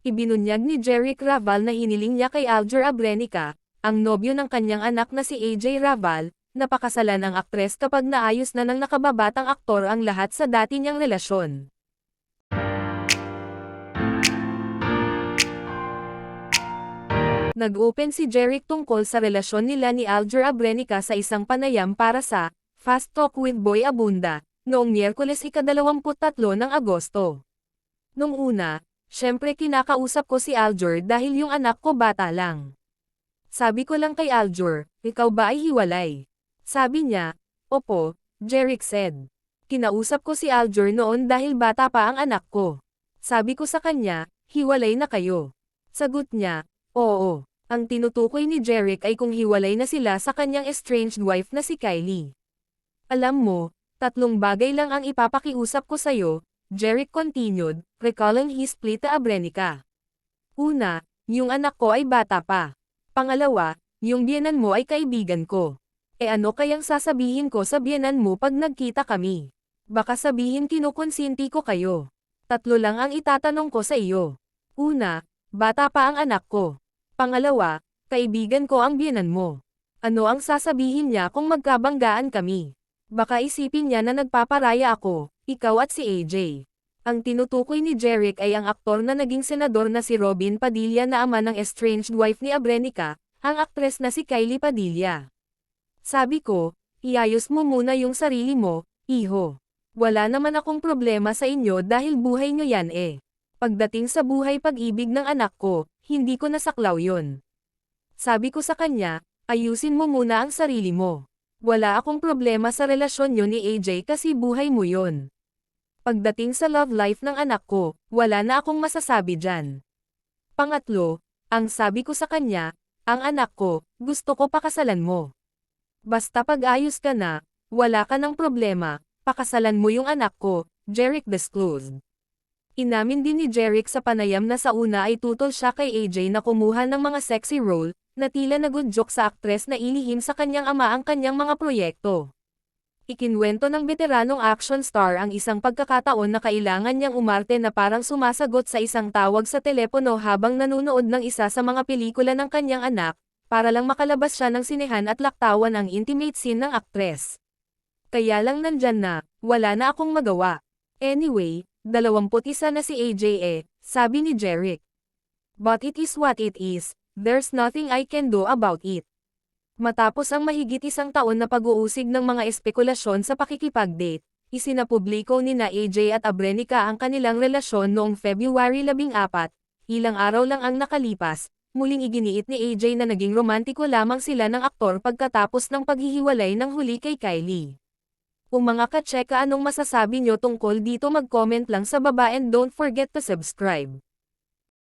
Ibinunyag ni Jeric Raval na hiniling niya kay Aljur Abrenica, ang nobyo ng kanyang anak na si AJ Raval, na pakasalan ang aktres kapag naayos na ng nakababatang aktor ang lahat sa dati niyang relasyon. Nag-open si Jeric tungkol sa relasyon nila ni Aljur Abrenica sa isang panayam para sa Fast Talk with Boy Abunda, noong Miyerkules ika-23 ng Agosto. Nung una, syempre kinakausap ko si Aljur dahil yung anak ko bata lang. Sabi ko lang kay Aljur, ikaw ba ay hiwalay? Sabi niya, opo, Jeric said. Kinausap ko si Aljur noon dahil bata pa ang anak ko. Sabi ko sa kanya, hiwalay na kayo. Sagot niya, oo. Ang tinutukoy ni Jeric ay kung hiwalay na sila sa kanyang estranged wife na si Kylie. Alam mo, 3 bagay lang ang ipapakiusap ko sa'yo, Jeric continued, recalling his plea to Abrenica. Una, yung anak ko ay bata pa. Pangalawa, yung biyenan mo ay kaibigan ko. E ano kayang sasabihin ko sa biyenan mo pag nagkita kami? Baka sabihin kinukonsinti ko kayo. 3 lang ang itatanong ko sa iyo. Una, bata pa ang anak ko. Pangalawa, kaibigan ko ang biyenan mo. Ano ang sasabihin niya kung magkabanggaan kami? Baka isipin niya na nagpaparaya ako, ikaw at si AJ. Ang tinutukoy ni Jeric ay ang aktor na naging senador na si Robin Padilla na ama ng estranged wife ni Abrenica, ang aktres na si Kylie Padilla. Sabi ko, iayos mo muna yung sarili mo, iho. Wala naman akong problema sa inyo dahil buhay nyo yan eh. Pagdating sa buhay pag-ibig ng anak ko, hindi ko nasaklaw yun. Sabi ko sa kanya, ayusin mo muna ang sarili mo. Wala akong problema sa relasyon nyo ni AJ kasi buhay mo yun. Pagdating sa love life ng anak ko, wala na akong masasabi dyan. Pangatlo, ang sabi ko sa kanya, ang anak ko, gusto ko pakasalan mo. Basta pag-ayos ka na, wala ka ng problema, pakasalan mo yung anak ko, Jeric disclosed. Inamin din ni Jeric sa panayam na sa una ay tutol siya kay AJ na kumuha ng mga sexy role, na tila nagudyok sa aktres na ilihim sa kanyang ama ang kanyang mga proyekto. Ikinwento ng veteranong action star ang isang pagkakataon na kailangan niyang umarte na parang sumasagot sa isang tawag sa telepono habang nanonood ng isa sa mga pelikula ng kanyang anak, para lang makalabas siya ng sinehan at laktawan ang intimate scene ng aktres. Kaya lang nandyan na, wala na akong magawa. Anyway, 21 na si AJ sabi ni Jeric. But it is what it is, there's nothing I can do about it. Matapos ang mahigit 1 taon na pag-uusig ng mga espekulasyon sa pakikipag-date, isinapubliko nina AJ at Abrenica ang kanilang relasyon noong February 14, ilang araw lang ang nakalipas, muling iginiit ni AJ na naging romantiko lamang sila ng aktor pagkatapos ng paghihiwalay ng huli kay Kylie. Kung mga katseka anong masasabi nyo tungkol dito mag-comment lang sa baba and don't forget to subscribe.